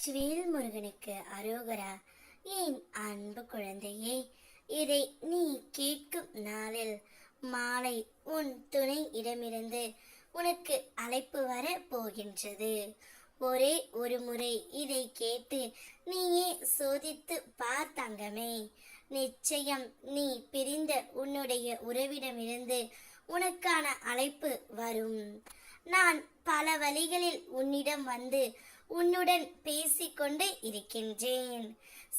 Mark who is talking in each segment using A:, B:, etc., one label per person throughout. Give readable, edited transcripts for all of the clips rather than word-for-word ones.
A: வெற்றிவேல் முருகனுக்கு அரோகரா. என் அன்பு குழந்தையே, இதை நீ கேட்கும் நாளில் மாலை உன் துணை இடமிருந்து உனக்கு அழைப்பு வர போகின்றது. ஒரே ஒரு முறை இதை கேட்டு நீயே சோதித்து பார் தங்கமே. நிச்சயம் நீ பிரிந்த உன்னுடைய உறவிடமிருந்து உனக்கான அழைப்பு வரும். நான் பல வழிகளில் உன்னிடம் வந்து உன்னுடன் பேசிக்கொண்டு இருக்கின்றேன்.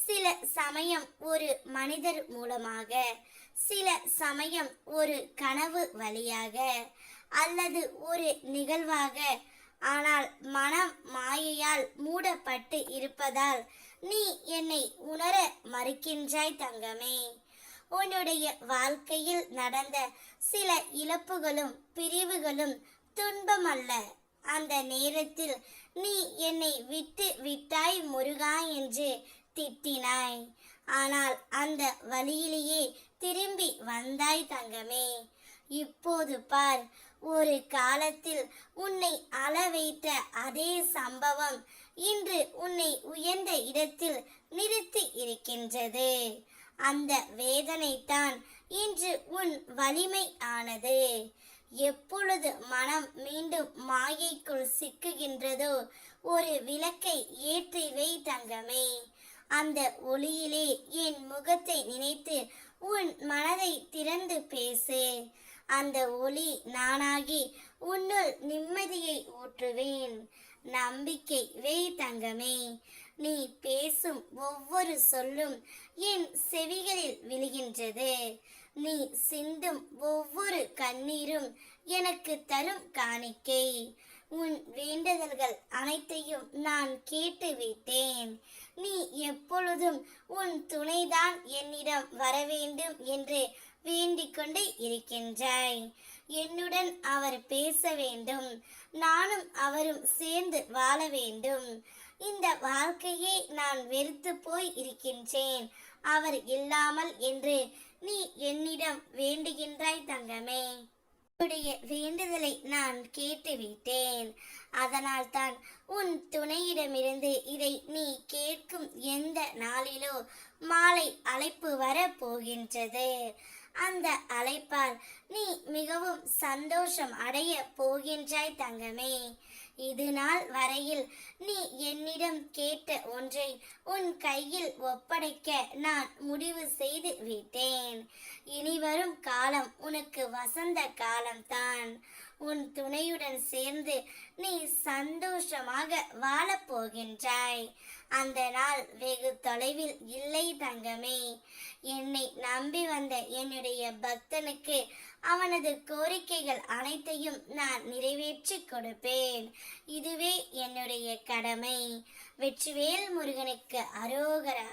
A: சில சமயம் ஒரு மனிதர் மூலமாக, சில சமயம் ஒரு கனவு வழியாக, அல்லது ஒரு நிகழ்வாக. ஆனால் மனம் மாயையால் மூடப்பட்டு இருப்பதால் நீ என்னை உணர மறுக்கின்றாய் தங்கமே. உன்னுடைய வாழ்க்கையில் நடந்த சில இழப்புகளும் பிரிவுகளும் துன்பம் அல்ல. அந்த நேரத்தில் நீ என்னை விட்டு விட்டாய் முருகா என்று திட்டினாய். ஆனால் அந்த வழியிலேயே திரும்பி வந்தாய் தங்கமே. இப்போது பார், ஒரு காலத்தில் உன்னை அழ வைத்த அதே சம்பவம் இன்று உன்னை உயர்ந்த இடத்தில் நிறுத்தி இருக்கின்றது. அந்த வேதனைதான் இன்று உன் வலிமை ஆனது. எப்பொழுது மனம் மீண்டும் மாயைக்குள் சிக்குகின்றதோ, ஒரு விளக்கை ஏற்றி வை தங்கமே. அந்த ஒளியிலே என் முகத்தை நினைத்து உன் மனதை திறந்து பேசு. அந்த ஒளி நானாகி உன்னுள் நிம்மதியை ஊற்றுவேன். நம்பிக்கை வை தங்கமே. நீ பேசும் ஒவ்வொரு சொல்லும் என் செவிகளில் விழுகின்றது. நீ சிந்தும் ஒவ்வொரு கண்ணீரும் எனக்கு தரும் காணிக்கை. உன் வேண்டுதல்கள் அனைத்தையும் நான் கேட்டு விட்டேன். நீ எப்பொழுதும் உன் துணைதான் என்னிடம் வர வேண்டும் என்று வேண்டிக் கொண்டு இருக்கின்றாய். என்னுடன் அவர் பேச வேண்டும், நானும் அவரும் சேர்ந்து வாழ வேண்டும். இந்த வாழ்க்கையை நான் வெறுத்து போய் இருக்கின்றேன் அவர் இல்லாமல் என்று நீ என்னிடம் வேண்டுகின்றாய் தங்கமே. உன்னுடைய வேண்டுதலை நான் கேட்டுவிட்டேன். அதனால் தான் உன் துணையிடமிருந்து இதை நீ கேட்கும் எந்த நாளிலோ மாலை அழைப்பு வர போகின்றது. அந்த அழைப்பால் நீ மிகவும் சந்தோஷம் அடைய போகின்றாய் தங்கமே. இது நாள் வரையில் நீ என்னிடம் கேட்ட ஒன்றை உன் கையில் ஒப்படைக்க நான் முடிவு செய்து விட்டேன். இனிவரும் காலம் உனக்கு வசந்த காலம்தான். உன் துணையுடன் சேர்ந்து நீ சந்தோஷமாக வாழப் போகின்றாய். அந்த நாள் வெகு தொலைவில் இல்லை தங்கமே. என்னை நம்பி வந்த என்னுடைய பக்தனுக்கு அவனது கோரிக்கைகள் அனைத்தையும் நான் நிறைவேற்றி கொடுப்பேன். இதுவே என்னுடைய கடமை. வெற்றிவேல் முருகனுக்கு அரோகரா.